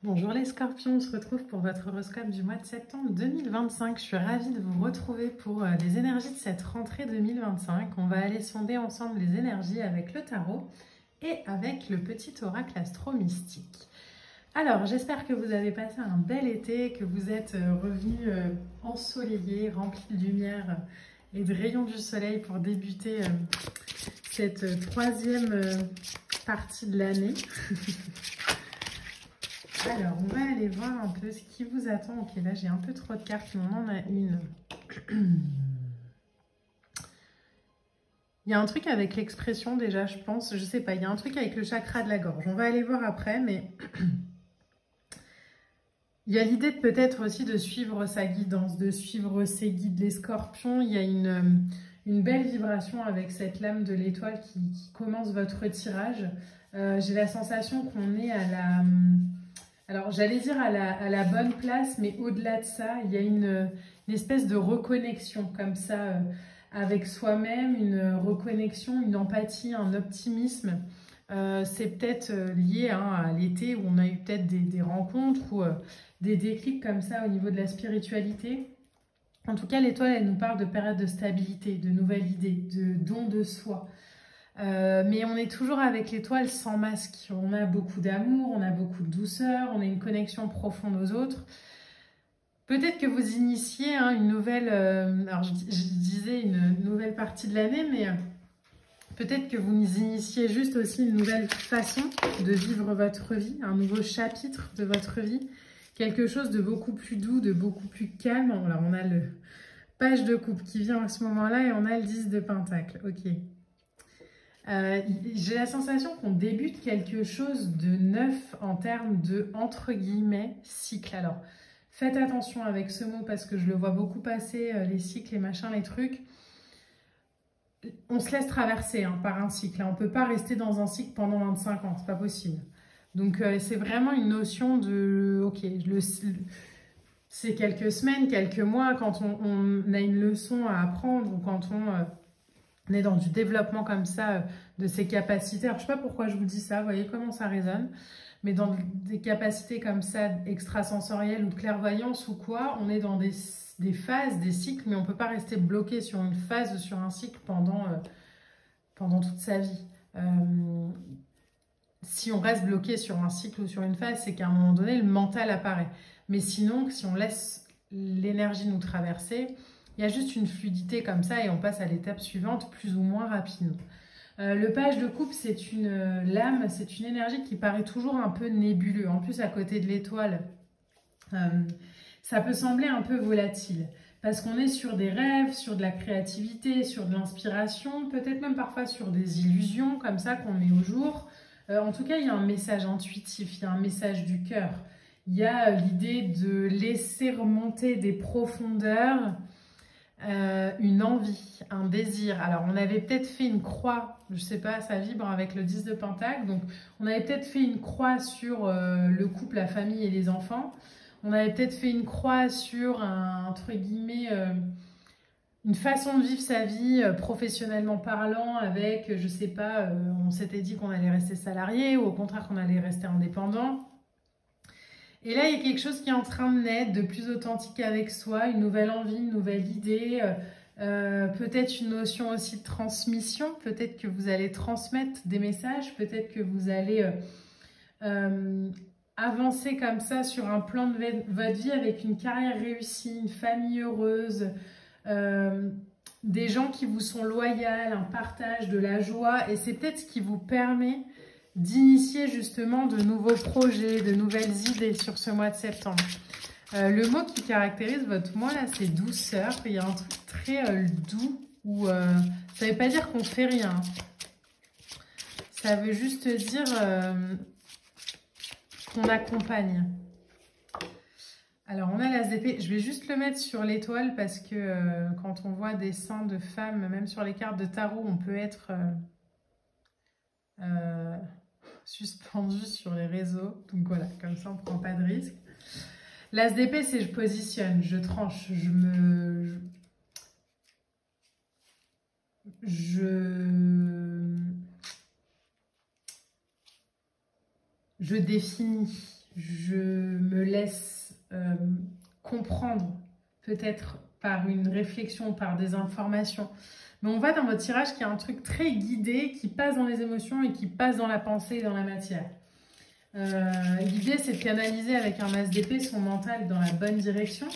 Bonjour les scorpions, on se retrouve pour votre horoscope du mois de septembre 2025. Je suis ravie de vous retrouver pour les énergies de cette rentrée 2025. On va aller sonder ensemble les énergies avec le tarot et avec le petit oracle astro-mystique. Alors, j'espère que vous avez passé un bel été, que vous êtes revenus ensoleillés, remplis de lumière et de rayons du soleil pour débuter cette troisième partie de l'année. Alors, on va aller voir un peu ce qui vous attend. Ok, là, j'ai un peu trop de cartes, mais on en a une. Il y a un truc avec l'expression déjà, je pense. Je sais pas, il y a un truc avec le chakra de la gorge. On va aller voir après, mais... Il y a l'idée de peut-être aussi de suivre sa guidance, de suivre ses guides. Les scorpions, il y a une belle vibration avec cette lame de l'étoile qui commence votre tirage. J'ai la sensation qu'on est à la... Alors, j'allais dire à la bonne place, mais au-delà de ça, il y a une espèce de reconnexion comme ça avec soi-même, une reconnexion, une empathie, un optimisme. C'est peut-être lié à l'été où on a eu peut-être des rencontres ou des déclics comme ça au niveau de la spiritualité. En tout cas, l'étoile, elle nous parle de période de stabilité, de nouvelles idées, de don de soi. Mais on est toujours avec l'étoile sans masque. On a beaucoup d'amour, on a beaucoup de douceur, on a une connexion profonde aux autres. Peut-être que vous initiez une nouvelle... alors, je disais une nouvelle partie de l'année, mais... peut-être que vous initiez juste aussi une nouvelle façon de vivre votre vie, un nouveau chapitre de votre vie, quelque chose de beaucoup plus doux, de beaucoup plus calme. Alors, on a le page de coupe qui vient à ce moment-là et on a le 10 de pentacle. Ok. J'ai la sensation qu'on débute quelque chose de neuf en termes de, entre guillemets, cycle. Alors, faites attention avec ce mot parce que je le vois beaucoup passer, les cycles, les machins, les trucs. On se laisse traverser par un cycle. On ne peut pas rester dans un cycle pendant 25 ans, c'est pas possible. Donc, c'est vraiment une notion de, ok, c'est quelques semaines, quelques mois, quand on a une leçon à apprendre ou quand on est dans du développement comme ça de ses capacités. Alors, je ne sais pas pourquoi je vous dis ça, vous voyez comment ça résonne, mais dans des capacités comme ça extrasensorielles ou de clairvoyance ou quoi, on est dans des phases, des cycles, mais on ne peut pas rester bloqué sur une phase ou sur un cycle pendant toute sa vie. Si on reste bloqué sur un cycle ou sur une phase, c'est qu'à un moment donné, le mental apparaît. Mais sinon, si on laisse l'énergie nous traverser, il y a juste une fluidité comme ça et on passe à l'étape suivante plus ou moins rapidement. Le page de coupe, c'est une lame, c'est une énergie qui paraît toujours un peu nébuleuse. En plus, à côté de l'étoile, ça peut sembler un peu volatile. Parce qu'on est sur des rêves, sur de la créativité, sur de l'inspiration, peut-être même parfois sur des illusions comme ça qu'on met au jour. En tout cas, il y a un message intuitif, il y a un message du cœur. Il y a l'idée de laisser remonter des profondeurs une envie, un désir. Alors, on avait peut-être fait une croix, je ne sais pas, ça vibre avec le 10 de Pentacle. Donc, on avait peut-être fait une croix sur le couple, la famille et les enfants. On avait peut-être fait une croix sur, entre guillemets, une façon de vivre sa vie professionnellement parlant avec, je sais pas, on s'était dit qu'on allait rester salarié ou au contraire qu'on allait rester indépendant. Et là, il y a quelque chose qui est en train de naître, de plus authentique avec soi, une nouvelle envie, une nouvelle idée, peut-être une notion aussi de transmission, peut-être que vous allez transmettre des messages, peut-être que vous allez avancer comme ça sur un plan de votre vie avec une carrière réussie, une famille heureuse, des gens qui vous sont loyaux, un partage, de la joie, et c'est peut-être ce qui vous permet d'initier justement de nouveaux projets, de nouvelles idées sur ce mois de septembre. Le mot qui caractérise votre mois là, c'est douceur. Il y a un truc très doux où ça ne veut pas dire qu'on fait rien. Ça veut juste dire qu'on accompagne. Alors, on a l'as d'épée. Je vais juste le mettre sur l'étoile parce que quand on voit des seins de femmes, même sur les cartes de tarot, on peut être suspendu sur les réseaux. Donc voilà, comme ça, on ne prend pas de risque. L'as d'épée, c'est je positionne, je tranche, je définis. je me laisse comprendre, peut-être par une réflexion, par des informations. Mais on voit dans votre tirage qu'il y a un truc très guidé qui passe dans les émotions et qui passe dans la pensée et dans la matière. L'idée, c'est de canaliser avec un as d'épée son mental dans la bonne direction.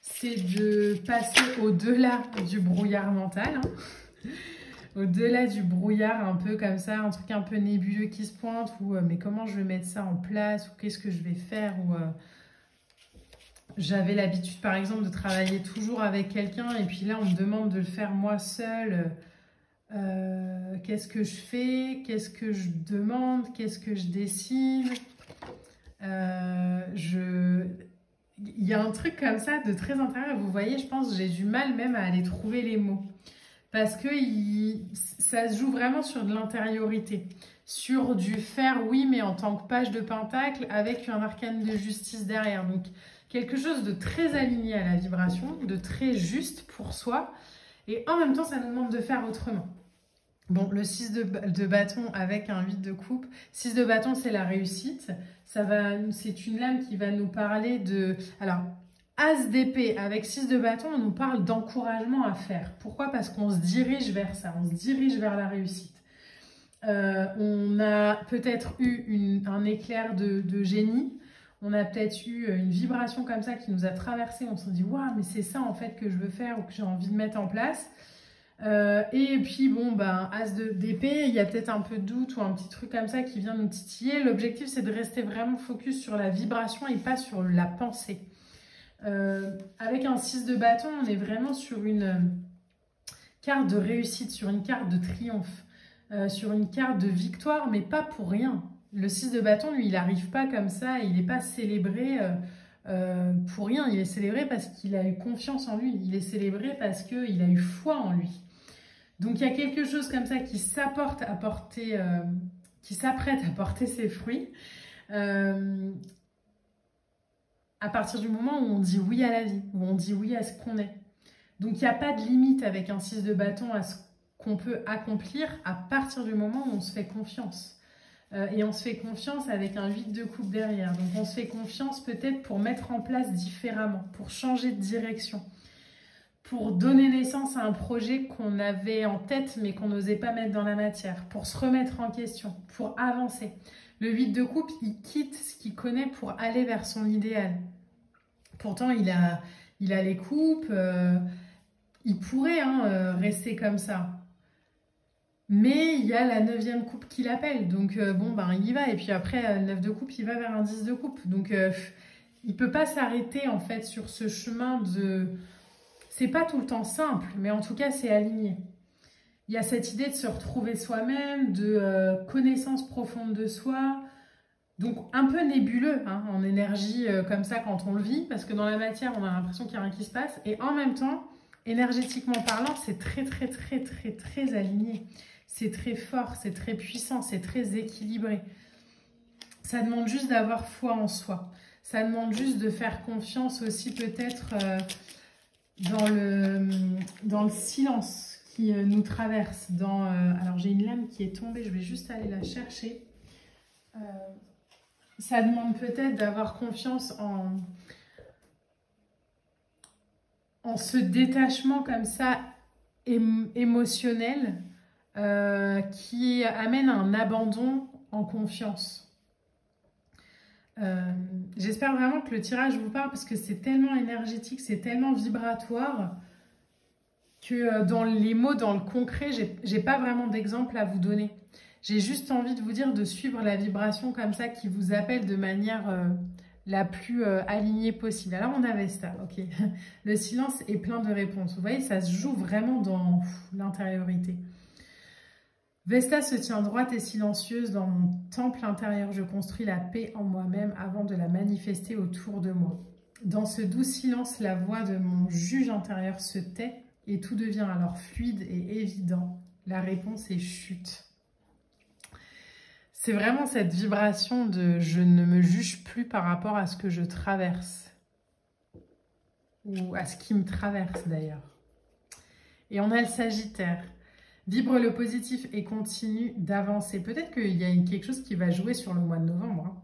C'est de passer au-delà du brouillard mental, hein. Au-delà du brouillard un peu comme ça, un truc un peu nébuleux qui se pointe, ou mais comment je vais mettre ça en place, ou qu'est-ce que je vais faire, ou j'avais l'habitude par exemple de travailler toujours avec quelqu'un, et puis là on me demande de le faire moi seule. Qu'est-ce que je fais? Qu'est-ce que je demande? Qu'est-ce que je décide? Il y a un truc comme ça de très intérieur. Vous voyez, je pense que j'ai du mal même à aller trouver les mots. Parce que ça se joue vraiment sur de l'intériorité. Sur du faire, oui, mais en tant que page de pentacle avec un arcane de justice derrière. Donc, quelque chose de très aligné à la vibration, de très juste pour soi. Et en même temps, ça nous demande de faire autrement. Bon, le 6 de bâton avec un 8 de coupe. 6 de bâton, c'est la réussite. C'est une lame qui va nous parler de... Alors, As d'épée avec 6 de bâton, on nous parle d'encouragement à faire. Pourquoi? Parce qu'on se dirige vers ça, on se dirige vers la réussite. On a peut-être eu un éclair de génie. On a peut-être eu une vibration comme ça qui nous a traversé. On se dit, waouh, mais c'est ça en fait que je veux faire ou que j'ai envie de mettre en place. Et puis bon, ben, As d'épée, il y a peut-être un peu de doute ou un petit truc comme ça qui vient nous titiller. L'objectif, c'est de rester vraiment focus sur la vibration et pas sur la pensée. Avec un 6 de bâton, on est vraiment sur une carte de réussite, sur une carte de triomphe, sur une carte de victoire, mais pas pour rien. Le 6 de bâton, lui, il n'arrive pas comme ça, il n'est pas célébré pour rien. Il est célébré parce qu'il a eu confiance en lui, il est célébré parce qu'il a eu foi en lui. Donc il y a quelque chose comme ça qui s'apprête à porter ses fruits. À partir du moment où on dit oui à la vie, où on dit oui à ce qu'on est. Donc, il n'y a pas de limite avec un 6 de bâton à ce qu'on peut accomplir à partir du moment où on se fait confiance. Et on se fait confiance avec un 8 de coupe derrière. Donc, on se fait confiance peut-être pour mettre en place différemment, pour changer de direction, pour donner naissance à un projet qu'on avait en tête mais qu'on n'osait pas mettre dans la matière, pour se remettre en question, pour avancer. Le 8 de coupe, il quitte ce qu'il connaît pour aller vers son idéal. Pourtant, il a les coupes, il pourrait rester comme ça. Mais il y a la 9e coupe qui l'appelle. Donc, bon, ben, il y va. Et puis après, le 9 de coupe, il va vers un 10 de coupe. Donc, il ne peut pas s'arrêter, en fait, sur ce chemin de... C'est pas tout le temps simple, mais en tout cas, c'est aligné. Il y a cette idée de se retrouver soi-même, de connaissance profonde de soi. Donc, un peu nébuleux en énergie comme ça quand on le vit, parce que dans la matière, on a l'impression qu'il n'y a rien qui se passe. Et en même temps, énergétiquement parlant, c'est très, très, très, très, très aligné. C'est très fort, c'est très puissant, c'est très équilibré. Ça demande juste d'avoir foi en soi. Ça demande juste de faire confiance aussi peut-être dans le silence qui nous traverse. Alors, j'ai une lame qui est tombée, je vais juste aller la chercher. Ça demande peut-être d'avoir confiance en ce détachement comme ça émotionnel qui amène à un abandon en confiance. J'espère vraiment que le tirage vous parle parce que c'est tellement énergétique, c'est tellement vibratoire que dans les mots, dans le concret, j'ai pas vraiment d'exemple à vous donner. J'ai juste envie de vous dire de suivre la vibration comme ça qui vous appelle de manière la plus alignée possible. Alors on a Vesta, ok. Le silence est plein de réponses. Vous voyez, ça se joue vraiment dans l'intériorité. Vesta se tient droite et silencieuse dans mon temple intérieur. Je construis la paix en moi-même avant de la manifester autour de moi. Dans ce doux silence, la voix de mon juge intérieur se tait et tout devient alors fluide et évident. La réponse est chute. C'est vraiment cette vibration de « je ne me juge plus par rapport à ce que je traverse » ou à ce qui me traverse d'ailleurs. Et on a le Sagittaire. Vibre le positif et continue d'avancer. Peut-être qu'il y a quelque chose qui va jouer sur le mois de novembre.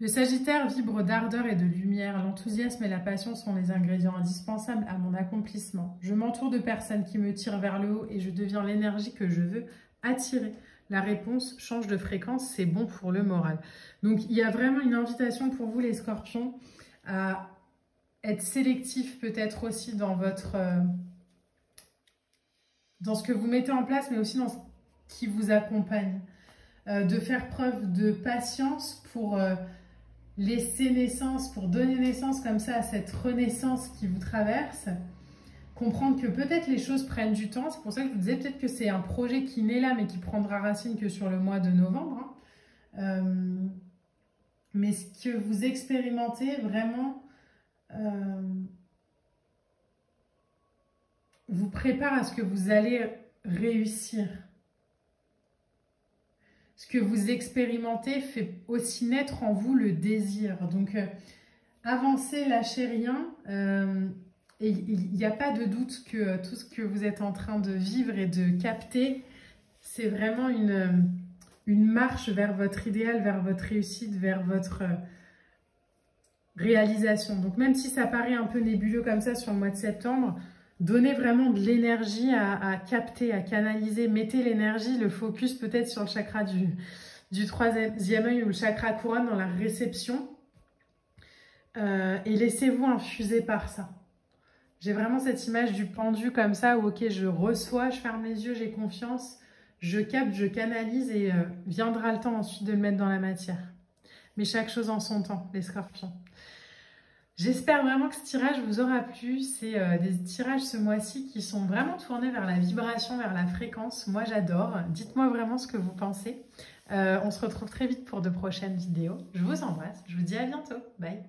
Le Sagittaire vibre d'ardeur et de lumière. L'enthousiasme et la passion sont les ingrédients indispensables à mon accomplissement. Je m'entoure de personnes qui me tirent vers le haut et je deviens l'énergie que je veux attirer. La réponse change de fréquence, c'est bon pour le moral. Donc, il y a vraiment une invitation pour vous, les scorpions, à être sélectif peut-être aussi dans votre... dans ce que vous mettez en place, mais aussi dans ce qui vous accompagne. De faire preuve de patience pour laisser naissance, pour donner naissance comme ça à cette renaissance qui vous traverse. Comprendre que peut-être les choses prennent du temps. C'est pour ça que je vous disais peut-être que c'est un projet qui naît là, mais qui prendra racine que sur le mois de novembre. Mais ce que vous expérimentez vraiment vous prépare à ce que vous allez réussir. Ce que vous expérimentez fait aussi naître en vous le désir. Donc, avancez, lâchez rien. Et il n'y a pas de doute que tout ce que vous êtes en train de vivre et de capter, c'est vraiment une marche vers votre idéal, vers votre réussite, vers votre réalisation. Donc, même si ça paraît un peu nébuleux comme ça sur le mois de septembre, donnez vraiment de l'énergie à capter, à canaliser. Mettez l'énergie, le focus peut-être sur le chakra du troisième œil ou le chakra couronne dans la réception. Et laissez-vous infuser par ça. J'ai vraiment cette image du pendu comme ça où ok, je reçois, je ferme les yeux, j'ai confiance, je capte, je canalise et viendra le temps ensuite de le mettre dans la matière. Mais chaque chose en son temps, les scorpions. J'espère vraiment que ce tirage vous aura plu. C'est des tirages ce mois-ci qui sont vraiment tournés vers la vibration, vers la fréquence. Moi, j'adore. Dites-moi vraiment ce que vous pensez. On se retrouve très vite pour de prochaines vidéos. Je vous embrasse. Je vous dis à bientôt. Bye.